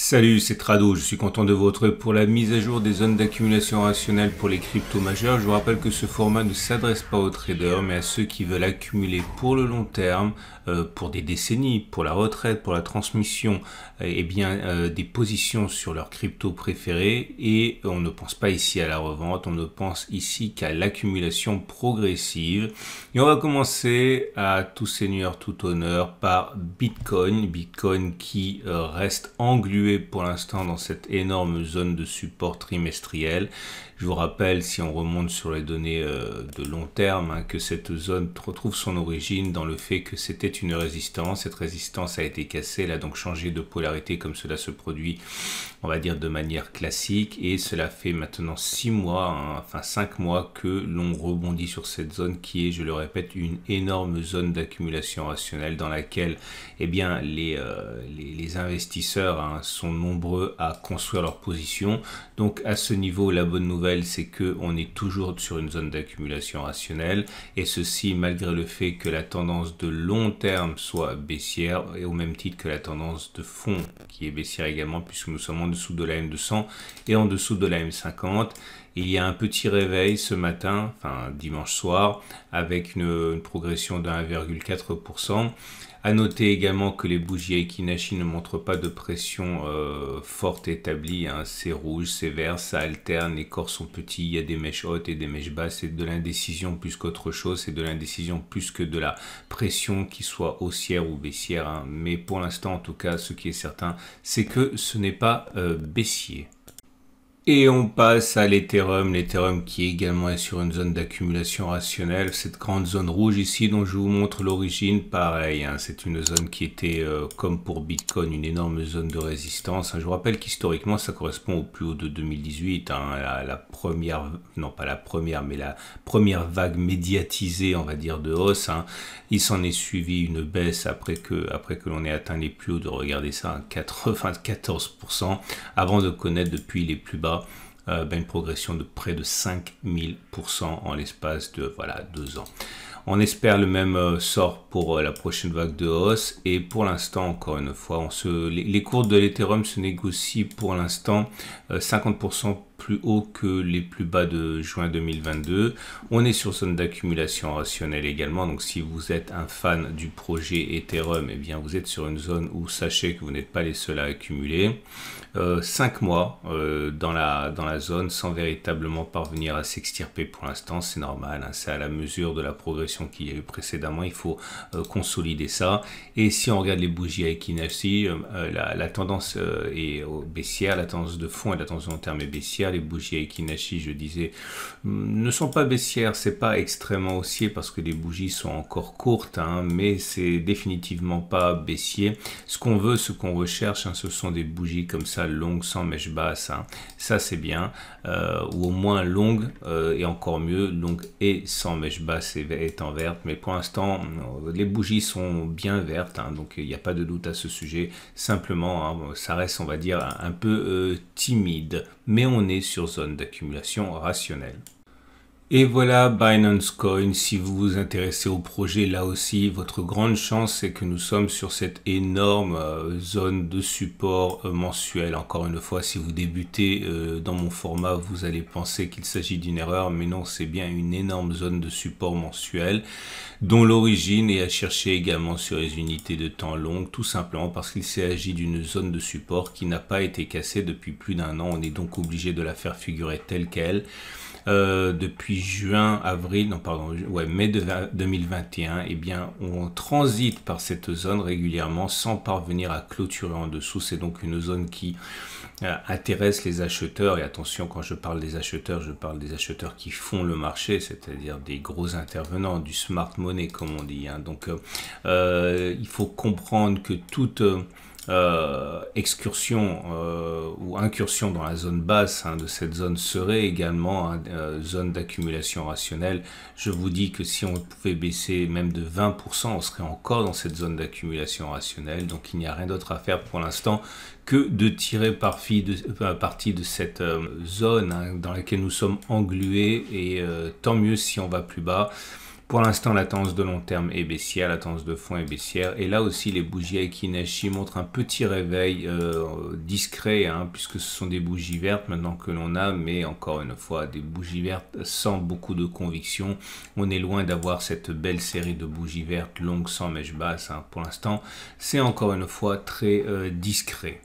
Salut, c'est Trado, je suis content de vous retrouver pour la mise à jour des zones d'accumulation rationnelle pour les cryptos majeurs. Je vous rappelle que ce format ne s'adresse pas aux traders, mais à ceux qui veulent accumuler pour le long terme, pour des décennies, pour la retraite, pour la transmission, des positions sur leurs cryptos préférés. Et on ne pense pas ici à la revente, on ne pense ici qu'à l'accumulation progressive. Et on va commencer à tout seigneur, tout honneur par Bitcoin. Bitcoin qui reste englué pour l'instant dans cette énorme zone de support trimestriel. Je vous rappelle, si on remonte sur les données de long terme, que cette zone retrouve son origine dans le fait que c'était une résistance. Cette résistance a été cassée, elle a donc changé de polarité comme cela se produit, on va dire de manière classique. Et cela fait maintenant 6 mois, enfin 5 mois que l'on rebondit sur cette zone qui est, je le répète, une énorme zone d'accumulation rationnelle dans laquelle les investisseurs sont nombreux à construire leur position. Donc à ce niveau, la bonne nouvelle, c'est que on est toujours sur une zone d'accumulation rationnelle, et ceci malgré le fait que la tendance de long terme soit baissière, et au même titre que la tendance de fond qui est baissière également, puisque nous sommes en dessous de la M200 et en dessous de la M50. Il y a un petit réveil ce matin, enfin dimanche soir, avec une progression de 1,4%. À noter également que les bougies Aiki-Nashi ne montrent pas de pression forte établie. C'est rouge, c'est vert, ça alterne, les corps sont petits, il y a des mèches hautes et des mèches basses. C'est de l'indécision plus qu'autre chose, c'est de l'indécision plus que de la pression qui soit haussière ou baissière. Mais pour l'instant, en tout cas, ce qui est certain, c'est que ce n'est pas baissier. Et on passe à l'Ethereum, qui également est sur une zone d'accumulation rationnelle. Cette grande zone rouge ici dont je vous montre l'origine, pareil, c'est une zone qui était, comme pour Bitcoin, une énorme zone de résistance. Je vous rappelle qu'historiquement, ça correspond au plus haut de 2018, la première, non pas la première, mais la première vague médiatisée, on va dire, de hausse. Il s'en est suivi une baisse après que l'on ait atteint les plus hauts de, regardez ça, 94%, avant de connaître depuis les plus bas une progression de près de 5000% en l'espace de 2 ans. On espère le même sort pour la prochaine vague de hausse, et pour l'instant, encore une fois, les cours de l'Ethereum se négocient pour l'instant 50% plus haut que les plus bas de juin 2022. On est sur zone d'accumulation rationnelle également, donc si vous êtes un fan du projet Ethereum, vous êtes sur une zone où sachez que vous n'êtes pas les seuls à accumuler. 5 mois dans la zone sans véritablement parvenir à s'extirper pour l'instant, c'est normal, c'est à la mesure de la progression qu'il y a eu précédemment, il faut consolider ça. Et si on regarde les bougies Aiki-Nashi, la tendance est baissière, la tendance de fond et la tendance de long terme est baissière. Les bougies Aiki-Nashi, je disais, ne sont pas baissières, c'est pas extrêmement haussier parce que les bougies sont encore courtes, mais c'est définitivement pas baissier. Ce qu'on veut, ce qu'on recherche, ce sont des bougies comme ça, longues, sans mèche basse, ça c'est bien, ou au moins longues, et encore mieux, longues et sans mèche basse étant verte. Mais pour l'instant, les bougies sont bien vertes, donc il n'y a pas de doute à ce sujet. Simplement, ça reste, on va dire, un peu timide, mais on est sur zone d'accumulation rationnelle. Et voilà Binance Coin. Si vous vous intéressez au projet, là aussi, votre grande chance, c'est que nous sommes sur cette énorme zone de support mensuel. Encore une fois, si vous débutez dans mon format, vous allez penser qu'il s'agit d'une erreur, mais non, c'est bien une énorme zone de support mensuel, dont l'origine est à chercher également sur les unités de temps longues, tout simplement parce qu'il s'agit d'une zone de support qui n'a pas été cassée depuis plus d'1 an. On est donc obligé de la faire figurer telle qu'elle. Depuis mai 2021, on transite par cette zone régulièrement sans parvenir à clôturer en dessous. C'est donc une zone qui intéresse les acheteurs, et attention, quand je parle des acheteurs, je parle des acheteurs qui font le marché, c'est-à-dire des gros intervenants, du smart money comme on dit. Donc il faut comprendre que toute excursion ou incursion dans la zone basse de cette zone serait également zone d'accumulation rationnelle. Je vous dis que si on pouvait baisser même de 20%, on serait encore dans cette zone d'accumulation rationnelle. Donc il n'y a rien d'autre à faire pour l'instant que de tirer parti de cette zone dans laquelle nous sommes englués, et tant mieux si on va plus bas. Pour l'instant, la tendance de long terme est baissière, la tendance de fond est baissière. Et là aussi, les bougies Aiki Nashi montrent un petit réveil discret, hein, puisque ce sont des bougies vertes maintenant que l'on a, mais encore une fois, des bougies vertes sans beaucoup de conviction. On est loin d'avoir cette belle série de bougies vertes longues sans mèche basse, hein. Pour l'instant, c'est encore une fois très discret.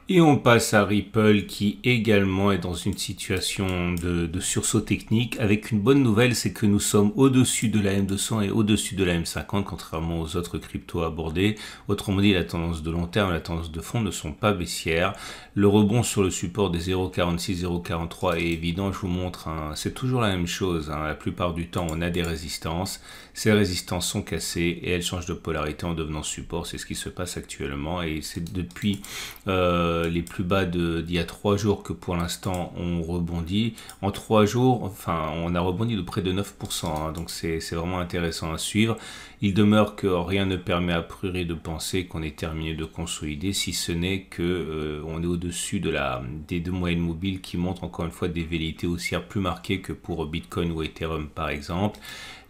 Et on passe à Ripple qui également est dans une situation de sursaut technique avec une bonne nouvelle, c'est que nous sommes au-dessus de la M200 et au-dessus de la M50 contrairement aux autres cryptos abordés. Autrement dit, la tendance de long terme et la tendance de fond ne sont pas baissières. Le rebond sur le support des 0,46, 0,43 est évident, je vous montre, hein, c'est toujours la même chose, hein. La plupart du temps on a des résistances, ces résistances sont cassées et elles changent de polarité en devenant support, c'est ce qui se passe actuellement et c'est depuis les plus bas d'il y a 3 jours que pour l'instant on rebondit. En 3 jours, enfin on a rebondi de près de 9%, hein, donc c'est vraiment intéressant à suivre. Il demeure que rien ne permet a priori de penser qu'on est terminé de consolider, si ce n'est que on est au-dessus des 2 moyennes mobiles qui montrent encore une fois des velléités haussières plus marquées que pour Bitcoin ou Ethereum par exemple.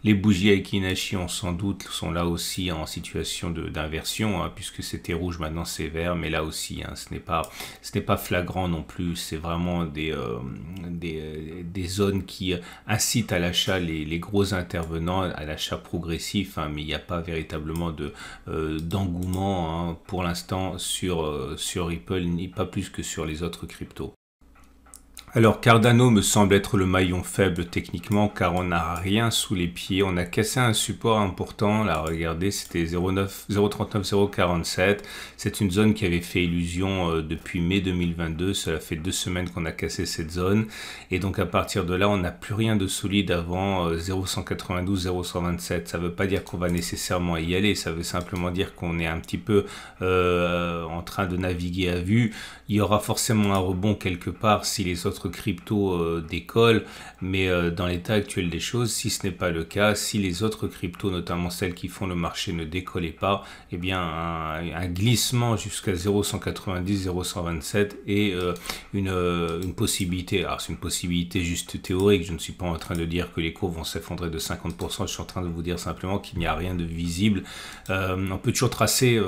Les bougies Aiki Nashi, on sans doute, sont là aussi en situation d'inversion, hein, puisque c'était rouge, maintenant c'est vert, mais là aussi, hein, ce n'est pas flagrant non plus, c'est vraiment des zones qui incitent à l'achat les gros intervenants, à l'achat progressif, hein, mais il n'y a pas véritablement d'engouement, hein, pour l'instant sur Ripple, ni pas plus que sur les autres cryptos. Alors Cardano me semble être le maillon faible techniquement car on n'a rien sous les pieds, on a cassé un support important, là regardez c'était 0,39, 0,47, c'est une zone qui avait fait illusion depuis mai 2022, cela fait 2 semaines qu'on a cassé cette zone et donc à partir de là on n'a plus rien de solide avant 0,192, 0,127, ça ne veut pas dire qu'on va nécessairement y aller, ça veut simplement dire qu'on est un petit peu en train de naviguer à vue, il y aura forcément un rebond quelque part si les autres cryptos décollent, mais dans l'état actuel des choses, si ce n'est pas le cas, si les autres cryptos, notamment celles qui font le marché, ne décollaient pas, eh bien un glissement jusqu'à 0,190, 0,127 est une possibilité. Alors c'est une possibilité juste théorique, je ne suis pas en train de dire que les cours vont s'effondrer de 50%, je suis en train de vous dire simplement qu'il n'y a rien de visible. On peut toujours tracer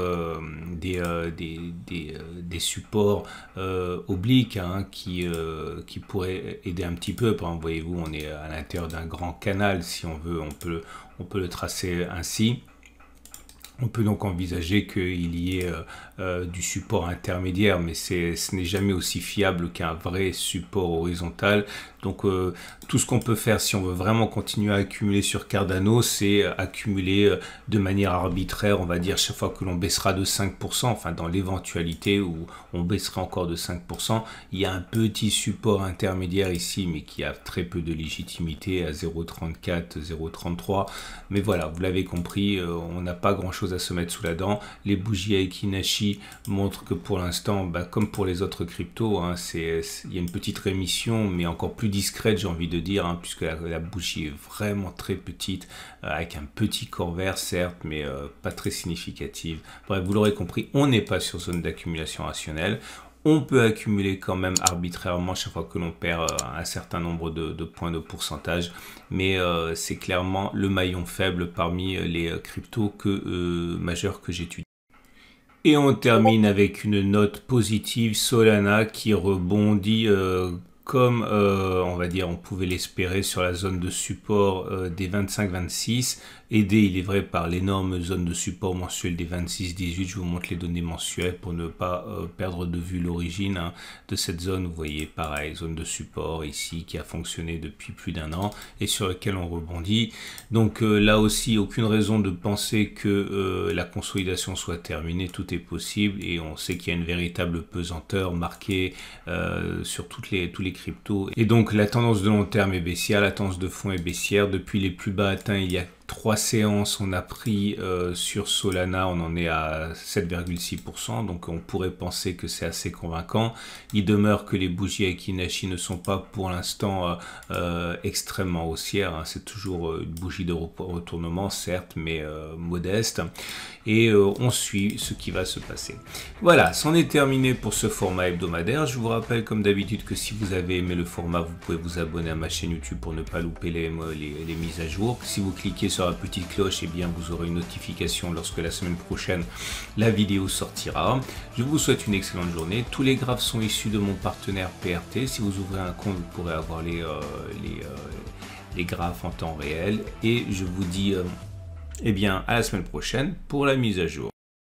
des supports obliques, hein, qui pourrait aider un petit peu. Par exemple, voyez-vous, on est à l'intérieur d'un grand canal, si on veut, on peut le tracer ainsi. On peut donc envisager qu'il y ait du support intermédiaire, mais ce n'est jamais aussi fiable qu'un vrai support horizontal. Donc tout ce qu'on peut faire si on veut vraiment continuer à accumuler sur Cardano, c'est accumuler de manière arbitraire, on va dire chaque fois que l'on baissera de 5%, enfin dans l'éventualité où on baisserait encore de 5%, il y a un petit support intermédiaire ici, mais qui a très peu de légitimité à 0,34, 0,33. Mais voilà, vous l'avez compris, on n'a pas grand chose à se mettre sous la dent. Les bougies Aiki Nashi montrent que pour l'instant, comme pour les autres cryptos, hein, il y a une petite rémission, mais encore plus discrète, j'ai envie de dire, hein, puisque la bougie est vraiment très petite, avec un petit corps vert certes, mais pas très significative. Bref, vous l'aurez compris, on n'est pas sur zone d'accumulation rationnelle. On peut accumuler quand même arbitrairement chaque fois que l'on perd un certain nombre de points de pourcentage, mais c'est clairement le maillon faible parmi les cryptos majeurs que j'étudie. Et on termine avec une note positive, Solana qui rebondit comme on va dire on pouvait l'espérer sur la zone de support des 25-26, aidé il est vrai par l'énorme zone de support mensuel des 26-18. Je vous montre les données mensuelles pour ne pas perdre de vue l'origine, hein, de cette zone. Vous voyez pareil, zone de support ici qui a fonctionné depuis plus d'1 an et sur lequel on rebondit. Donc là aussi aucune raison de penser que la consolidation soit terminée, tout est possible et on sait qu'il y a une véritable pesanteur marquée sur tous les cryptos, et donc la tendance de long terme est baissière, la tendance de fond est baissière depuis les plus bas atteints il y a 3 séances, on a pris sur Solana, on en est à 7,6%, donc on pourrait penser que c'est assez convaincant. Il demeure que les bougies Akinashi ne sont pas pour l'instant extrêmement haussières, hein. C'est toujours une bougie de retournement, certes, mais modeste. Et on suit ce qui va se passer. Voilà, c'en est terminé pour ce format hebdomadaire. Je vous rappelle comme d'habitude que si vous avez aimé le format, vous pouvez vous abonner à ma chaîne YouTube pour ne pas louper les mises à jour. Si vous cliquez sur la petite cloche, eh bien vous aurez une notification lorsque la semaine prochaine la vidéo sortira. Je vous souhaite une excellente journée. Tous les graphes sont issus de mon partenaire PRT. Si vous ouvrez un compte, vous pourrez avoir les graphes en temps réel. Et je vous dis eh bien à la semaine prochaine pour la mise à jour.